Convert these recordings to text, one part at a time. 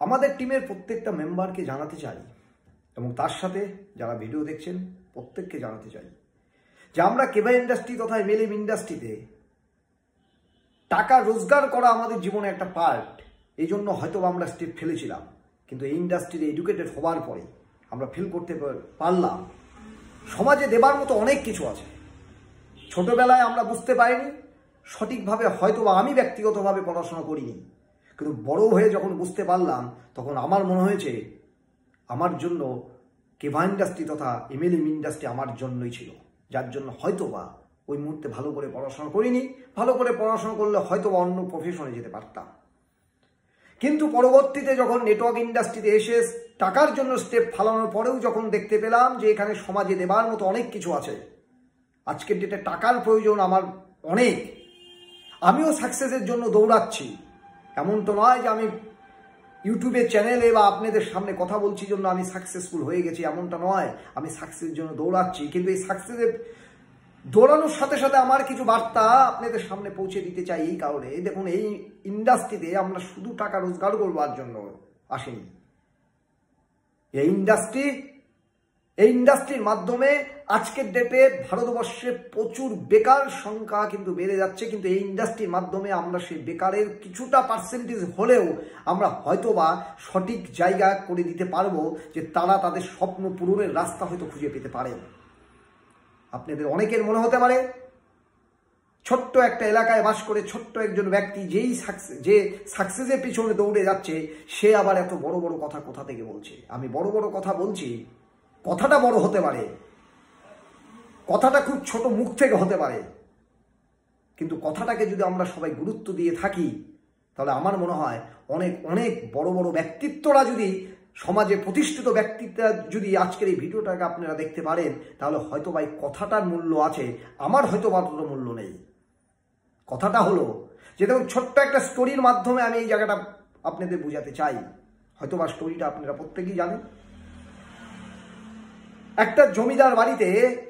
আমাদের টিমের প্রত্যেকটা মেম্বারকে জানাতে চাই এবং তার সাথে যারা ভিডিও দেখছেন প্রত্যেককে জানাতে চাই যে আমরা কেবা ইন্ডাস্ট্রি তথা এমএলএম ইন্ডাস্ট্রিতে টাকা রোজগার করা আমাদের জীবনে একটা পার্ট। এই জন্য হয়তো আমরা স্টেপ ফেলেছিলাম, কিন্তু এই ইন্ডাস্ট্রিতে এডুকেটেড হওয়ার পরে আমরা ফিল করতে পারলাম সমাজে দেবার মতো অনেক কিছু আছে। ছোটবেলায় আমরা বুঝতে পারিনি সঠিকভাবে, হয়তো বা আমি ব্যক্তিগতভাবে পড়াশোনা করিনি, কিন্তু বড় হয়ে যখন বুঝতে পারলাম তখন আমার মনে হয়েছে আমার জন্য কেবা ইন্ডাস্ট্রি তথা এমএলএম ইন্ডাস্ট্রি আমার জন্যই ছিল, যার জন্য হয়তো বা ওই মুহূর্তে ভালো করে পড়াশোনা করিনি। ভালো করে পড়াশোনা করলে হয়তো বা অন্য প্রফেশনে যেতে পারতাম। কিন্তু পরবর্তীতে যখন নেটওয়ার্ক ইন্ডাস্ট্রিতে এসে টাকার জন্য স্টেপ ফালানোর পরেও যখন দেখতে পেলাম যে এখানে সমাজে দেবার মতো অনেক কিছু আছে, আজকের ডেটে টাকার প্রয়োজন আমার অনেক, আমিও সাকসেসের জন্য দৌড়াচ্ছি। এমন তো নয় যে আমি ইউটিউবের চ্যানেলে বা আপনাদের সামনে কথা বলছি জন্য আমি সাকসেসফুল হয়ে গেছি, এমনটা নয়। আমি সাকসেসের জন্য দৌড়াচ্ছি, কিন্তু এই সাকসেসের দৌড়ানোর সাথে সাথে আমার কিছু বার্তা আপনাদের সামনে পৌঁছে দিতে চাই। এই কারণে দেখুন, এই ইন্ডাস্ট্রিতে আমরা শুধু টাকা রোজগার করবার জন্য আসিনি। এই ইন্ডাস্ট্রির মাধ্যমে আজকের ডেটে ভারতবর্ষে প্রচুর বেকার সংখ্যা কিন্তু বেড়ে যাচ্ছে, কিন্তু এই ইন্ডাস্ট্রির মাধ্যমে আমরা সেই বেকারের কিছুটা পার্সেন্টেজ হলেও আমরা হয়তোবা সঠিক জায়গা করে দিতে পারবো যে তারা তাদের স্বপ্ন পূরণের রাস্তা হয়তো খুঁজে পেতে পারে। আপনাদের অনেকের মনে হতে পারে ছোট্ট একটা এলাকায় বাস করে ছোট্ট একজন ব্যক্তি যে সাকসেসের পিছনে দৌড়ে যাচ্ছে, সে আবার এত বড় বড় কথা কোথা থেকে বলছে। আমি বড় বড় কথা বলছি, কথাটা বড় হতে পারে, কথাটা খুব ছোট মুখ থেকে হতে পারে, কিন্তু কথাটাকে যদি আমরা সবাই গুরুত্ব দিয়ে থাকি তাহলে আমার মনে হয় অনেক অনেক বড় বড় ব্যক্তিত্বরা যদি সমাজে প্রতিষ্ঠিত ব্যক্তিত্বরা যদি আজকের এই ভিডিওটাকে আপনারা দেখতে পারেন তাহলে হয়তো বা এই কথাটার মূল্য আছে, আমার হয়তো বা তত মূল্য নেই। কথাটা হলো যে দেখুন, ছোট্ট একটা স্টোরির মাধ্যমে আমি এই জায়গাটা আপনাদের বোঝাতে চাই। হয়তো বা স্টোরিটা আপনারা প্রত্যেকেই জানেন। একটা জমিদার বাড়িতে,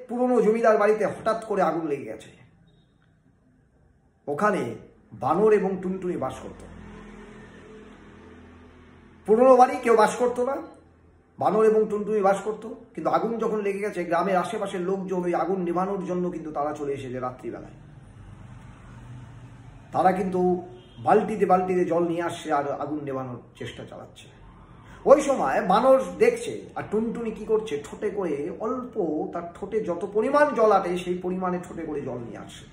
পুরনো জমিদার বাড়িতে হঠাৎ করে আগুন লেগে গেছে। ওখানে বানর এবং টুনটুনি বাস করত। পুরনো বাড়ি, কেউ বাস করতো না, বানর এবং টুনটুনি বাস করতো। কিন্তু আগুন যখন লেগে গেছে, গ্রামের আশেপাশের লোকজন ওই আগুন নেভানোর জন্য কিন্তু তারা চলে এসেছে রাত্রিবেলায়। তারা কিন্তু বালতিতে বালতিতে জল নিয়ে আসছে আর আগুন নেভানোর চেষ্টা চালাচ্ছে। ওই সময় বানর দেখছে আর টুনটুনি কি করছে, ঠোঁটে করে অল্প, তার ঠোঁটে যত পরিমাণ জল আটে সেই পরিমাণে ঠোঁটে করে জল নিয়ে আসছে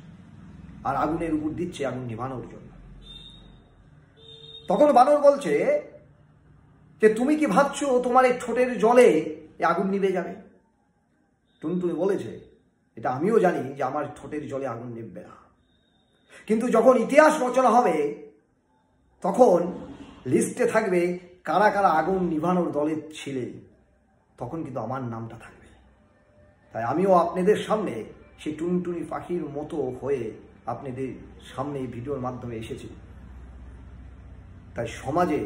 আর আগুনের উপর দিচ্ছে আগুন নিভানোর জন্য। তখন বানর বলছে যে তুমি কি ভাবছো তোমার এই ঠোঁটের জলে এই আগুন নিভে যাবে? টুনটুনি বলেছে এটা আমিও জানি যে আমার ঠোঁটের জলে আগুন নিভবে না, কিন্তু যখন ইতিহাস রচনা হবে তখন লিস্টে থাকবে কারা কারা আগুন নিভানোর দলে ছিলেন, তখন কিন্তু আমার নামটা থাকবে। তাই আমিও আপনাদের সামনে সেই টুনটুনি পাখির মতো হয়ে আপনাদের সামনে এই ভিডিওর মাধ্যমে এসেছি। তাই সমাজে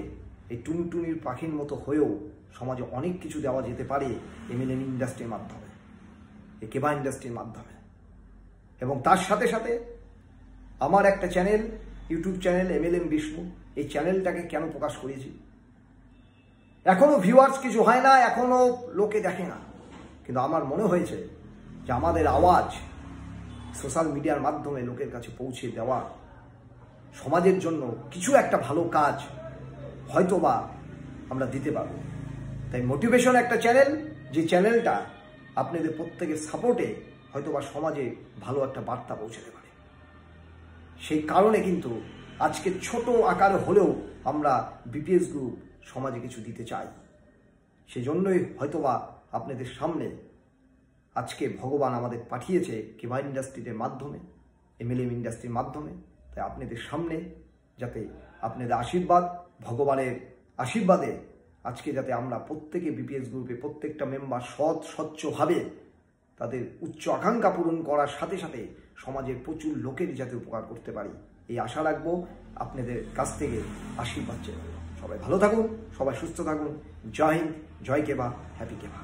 এই টুনটুনির পাখির মতো হয়েও সমাজে অনেক কিছু দেওয়া যেতে পারে এমএলএম ইন্ডাস্ট্রির মাধ্যমে, এই কেবা ইন্ডাস্ট্রির মাধ্যমে। এবং তার সাথে সাথে আমার একটা channel, YouTube channel MLM Bishnu, এই চ্যানেলটাকে কেন প্রকাশ করেছি? এখনো ভিউয়ার্স কিছু হয় না, এখনো লোকে দেখে না, কিন্তু আমার মনে হয়েছে যে আমাদের আওয়াজ সোশ্যাল মিডিয়ার মাধ্যমে লোকের কাছে পৌঁছে দেওয়া, সমাজের জন্য কিছু একটা ভালো কাজ হয়তো বা আমরা দিতে পারব। তাই মোটিভেশন একটা চ্যানেল, যে চ্যানেলটা আপনাদের প্রত্যেকের সাপোর্টে হয়তো বা সমাজে ভালো একটা বার্তা পৌঁছাতে পারে। সেই কারণে কিন্তু আজকে ছোট আকারে হলেও আমরা বিপিএস গ্রুপ সমাজে কিছু দিতে চাই। সেজন্যই হয়তোবা আপনাদের সামনে আজকে ভগবান আমাদের পাঠিয়েছে কেবা ইন্ডাস্ট্রির মাধ্যমে, এমএলএম ইন্ডাস্ট্রির মাধ্যমে। তাই আপনাদের সামনে যাতে আপনাদের আশীর্বাদ, ভগবানের আশীর্বাদে আজকে যাতে আমরা প্রত্যেকে বিপিএস গ্রুপে প্রত্যেকটা মেম্বার সৎ স্বচ্ছভাবে তাদের উচ্চ আকাঙ্ক্ষা পূরণ করার সাথে সাথে সমাজের প্রচুর লোকের যাতে উপকার করতে পারি, এই আশা রাখবো। আপনাদের কাছ থেকে আশীর্বাদ চাই। সবাই ভালো থাকুন, সবাই সুস্থ থাকুন। জয় হিন্দ, জয় কেবা, হ্যাপি কেবা।